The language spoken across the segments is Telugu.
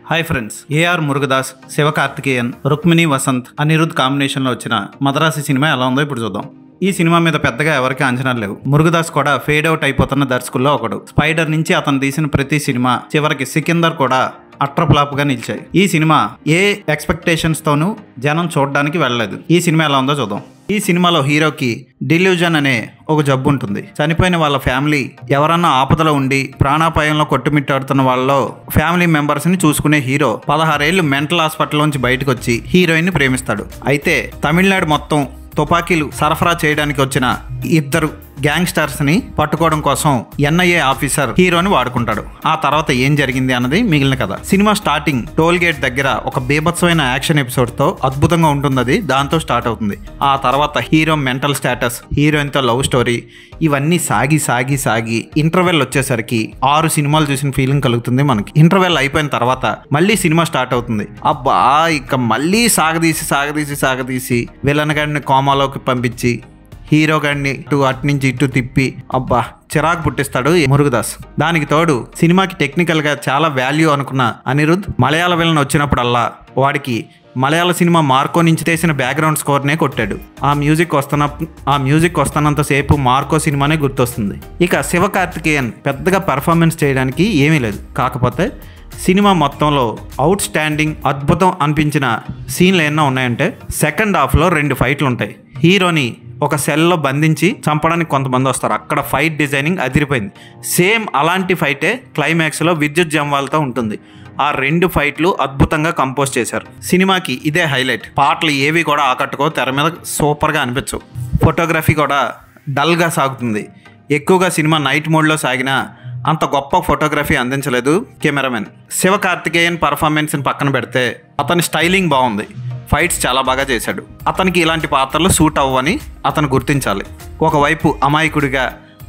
హాయ్ ఫ్రెండ్స్, ఏఆర్ మురుగదాస్, శివకార్తికేయన్, రుక్మిణి వసంత్, అనిరుద్ కాంబినేషన్లో వచ్చిన మద్రాసి సినిమా ఎలా ఉందో ఇప్పుడు చూద్దాం. ఈ సినిమా మీద పెద్దగా ఎవరికి అంచనాలు లేవు. మురుగదాస్ కూడా ఫేడ్ అవుట్ అయిపోతున్న దర్శకుల్లో ఒకడు. స్పైడర్ నుంచి అతను తీసిన ప్రతి సినిమా, చివరికి సికిందర్ కూడా అట్రప్లాప్ గా నిలిచాయి. ఈ సినిమా ఏ ఎక్స్పెక్టేషన్స్ తోనూ జనం చూడడానికి వెళ్ళలేదు. ఈ సినిమా ఎలా ఉందో చూద్దాం. ఈ సినిమాలో హీరోకి డిల్యూజన్ అనే ఒక జబ్బు ఉంటుంది. చనిపోయిన వాళ్ళ ఫ్యామిలీ ఎవరన్నా ఆపదలో ఉండి ప్రాణాపాయంలో కొట్టుమిట్టాడుతున్న వాళ్ళలో ఫ్యామిలీ మెంబర్స్ ని చూసుకునే హీరో 16 ఏళ్లు మెంటల్ హాస్పిటల్ నుంచి బయటకు వచ్చి హీరోయిన్ ని ప్రేమిస్తాడు. అయితే తమిళనాడు మొత్తం తుపాకీలు సరఫరా చేయడానికి వచ్చిన ఇద్దరు గ్యాంగ్స్టర్స్ ని పట్టుకోవడం కోసం ఎన్ఐఏ ఆఫీసర్ హీరోని వాడుకుంటాడు. ఆ తర్వాత ఏం జరిగింది అన్నది మిగిలిన కథ. సినిమా స్టార్టింగ్ టోల్ గేట్ దగ్గర ఒక బీభత్సమైన యాక్షన్ ఎపిసోడ్ తో అద్భుతంగా ఉంటుంది. దాంతో స్టార్ట్ అవుతుంది. ఆ తర్వాత హీరో మెంటల్ స్టేటస్, హీరోయిన్ తో లవ్ స్టోరీ, ఇవన్నీ సాగి సాగి సాగి ఇంటర్వెల్ వచ్చేసరికి 6 సినిమాలు చూసిన ఫీలింగ్ కలుగుతుంది మనకి. ఇంటర్వెల్ అయిపోయిన తర్వాత మళ్ళీ సినిమా స్టార్ట్ అవుతుంది. అబ్బా, ఇక మళ్ళీ సాగదీసి విలన్ గాడిని కోమాలోకి పంపించి హీరో గాడిని అటు నుంచి ఇటు తిప్పి అబ్బా చిరాకు పుట్టిస్తాడు మురుగదాస్. దానికి తోడు సినిమాకి టెక్నికల్ గా చాలా వాల్యూ అనుకున్న అనిరుద్ మలయాళ విలన్ వచ్చినప్పుడల్లా వాడికి మలయాళ సినిమా మార్కో నుంచి తీసిన బ్యాక్గ్రౌండ్ స్కోర్నే కొట్టాడు. ఆ మ్యూజిక్ వస్తున్నంతసేపు మార్కో సినిమానే గుర్తొస్తుంది. ఇక శివకార్తికేయన్ పెద్దగా పెర్ఫార్మెన్స్ చేయడానికి ఏమీ లేదు. కాకపోతే సినిమా మొత్తంలో అవుట్ స్టాండింగ్ అద్భుతం అనిపించిన సీన్లు ఏమన్నా ఉన్నాయంటే, సెకండ్ హాఫ్లో 2 ఫైట్లు ఉంటాయి. హీరోని ఒక సెల్లో బంధించి చంపడానికి కొంతమంది వస్తారు. అక్కడ ఫైట్ డిజైనింగ్ అదిరిపోయింది. సేమ్ అలాంటి ఫైటే క్లైమాక్స్లో విద్యుత్ జంవాల్తో ఉంటుంది. ఆ 2 ఫైట్లు అద్భుతంగా కంపోజ్ చేశారు. సినిమాకి ఇదే హైలైట్. పాటలు ఏవి కూడా ఆకట్టుకో, తెర మీద సూపర్గా అనిపించవు. ఫోటోగ్రఫీ కూడా డల్గా సాగుతుంది. ఎక్కువగా సినిమా నైట్ మోడ్లో సాగినా అంత గొప్ప ఫోటోగ్రఫీ అందించలేదు కెమెరామెన్. శివకార్తికేయన్ పర్ఫార్మెన్స్ని పక్కన పెడితే అతని స్టైలింగ్ బాగుంది. ఫైట్స్ చాలా బాగా చేశాడు. అతనికి ఇలాంటి పాత్రలు సూట్ అవ్వని అతను గుర్తించాలి. ఒకవైపు అమాయకుడిగా,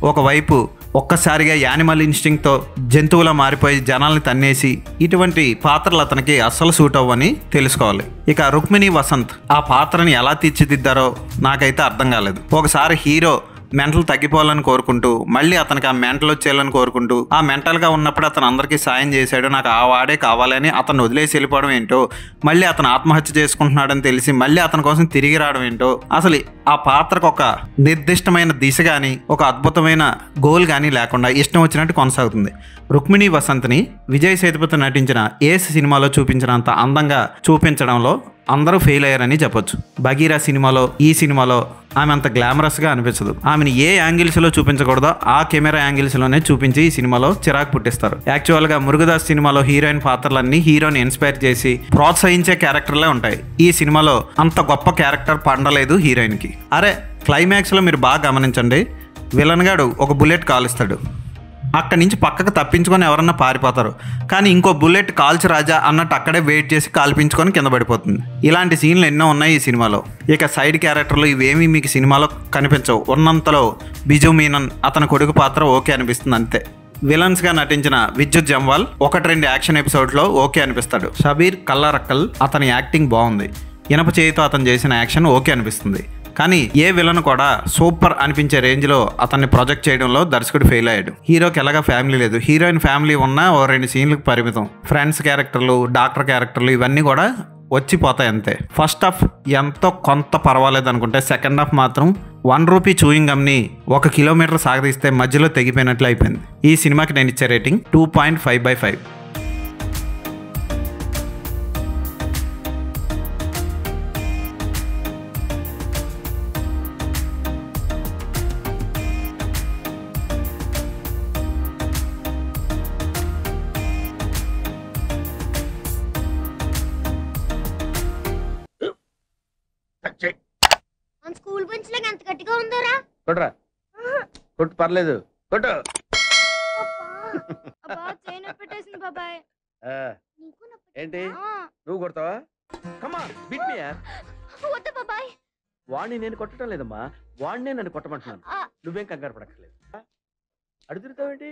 ఒకవైపు ఒక్కసారిగా యానిమల్ ఇన్స్టింక్ట్తో జంతువులా మారిపోయి జనాల్ని తన్నేసి, ఇటువంటి పాత్రలు అతనికి అస్సలు సూట్ అవ్వని తెలుసుకోవాలి. ఇక రుక్మిణి వసంత్ ఆ పాత్రని ఎలా తీర్చిదిద్దారో నాకైతే అర్థం కాలేదు. ఒకసారి హీరో మెంటల్ తగ్గిపోవాలని కోరుకుంటూ మళ్ళీ అతనికి ఆ మెంటల్ వచ్చేయాలని కోరుకుంటూ, ఆ మెంటల్గా ఉన్నప్పుడు అతను అందరికీ సాయం చేశాడు, నాకు ఆ వాడే కావాలని అతను వదిలేసి వెళ్ళిపోవడం ఏంటో, మళ్ళీ అతను ఆత్మహత్య చేసుకుంటున్నాడని తెలిసి మళ్ళీ అతని కోసం తిరిగి రావడం ఏంటో, అసలు ఆ పాత్రకు ఒక నిర్దిష్టమైన దిశ కానీ ఒక అద్భుతమైన గోల్ కానీ లేకుండా ఇష్టం వచ్చినట్టు కొనసాగుతుంది. రుక్మిణి వసంత్ని విజయ్ సేతుపతి నటించిన ఏస్ సినిమాలో చూపించినంత అందంగా చూపించడంలో అందరూ ఫెయిల్ అయ్యారని చెప్పొచ్చు. బగీరా సినిమాలో, ఈ సినిమాలో ఆమె అంత గ్లామరస్గా అనిపించదు. ఆమెను ఏ యాంగిల్స్లో చూపించకూడదో ఆ కెమెరా యాంగిల్స్లోనే చూపించి ఈ సినిమాలో చిరాకు పుట్టిస్తారు. యాక్చువల్గా మురుగదాస్ సినిమాలో హీరోయిన్ పాత్రలన్నీ హీరోని ఇన్స్పైర్ చేసి ప్రోత్సహించే క్యారెక్టర్లే ఉంటాయి. ఈ సినిమాలో అంత గొప్ప క్యారెక్టర్ పండలేదు హీరోయిన్కి. అరే, క్లైమాక్స్లో మీరు బాగా గమనించండి, విలన్ గాడు ఒక బుల్లెట్ కాలుస్తాడు. అక్కడి నుంచి పక్కకు తప్పించుకొని ఎవరన్నా పారిపోతారు. కానీ ఇంకో బుల్లెట్ కాల్చి రాజా అన్నట్టు అక్కడే వెయిట్ చేసి కాల్పించుకొని కింద పడిపోతుంది. ఇలాంటి సీన్లు ఎన్నో ఉన్నాయి ఈ సినిమాలో. ఇక సైడ్ క్యారెక్టర్లు ఇవేమీ మీకు సినిమాలో కనిపించవు. ఉన్నంతలో బిజు మీనన్ అతని కొడుకు పాత్ర ఓకే అనిపిస్తుంది అంతే. విలన్స్గా నటించిన విద్యుత్ జంవాల్ 1-2 యాక్షన్ ఎపిసోడ్లో ఓకే అనిపిస్తాడు. షబీర్ కల్లారక్కల్ అతని యాక్టింగ్ బాగుంది. ఇనప చేయితో అతను చేసిన యాక్షన్ ఓకే అనిపిస్తుంది. కానీ ఏ విలన్ కూడా సూపర్ అనిపించే రేంజ్లో అతన్ని ప్రొజెక్ట్ చేయడంలో దర్శకుడు ఫెయిల్ అయ్యాడు. హీరోకి ఎలాగా ఫ్యామిలీ లేదు. హీరోయిన్ ఫ్యామిలీ ఉన్న 2 సీన్లకు పరిమితం. ఫ్రెండ్స్ క్యారెక్టర్లు, డాక్టర్ క్యారెక్టర్లు ఇవన్నీ కూడా వచ్చిపోతాయి అంతే. ఫస్ట్ హాఫ్ ఎంతో కొంత పర్వాలేదు అనుకుంటే, సెకండ్ హాఫ్ మాత్రం 1 రూపీ చూయింగ్ గమ్ని 1 కిలోమీటర్ సాగదీస్తే మధ్యలో తెగిపోయినట్లు అయిపోయింది. ఈ సినిమాకి నేను ఇచ్చే రేటింగ్ 2.5/5. స్కూల్ బెంచ్ లాగా ఎంత గట్టిగా ఉందోరా? కొట్రా, కొట్టు, పర్లేదు, కొట్టు. అబ్బా, చైన్ పెట్టేసింది బాబాయ్. ఏంటి నువ్వు కొడతావా? కమా బీట్ మీ యార్. వద్దు బాబాయ్. వాణ్ణి నేను కొట్టడం లేదమ్మా, వాణ్ణే నన్ను కొట్టమంటున్నాను. నువ్వేం కంగారు పడక్కర్లేదు. అడుగుతావేంటి?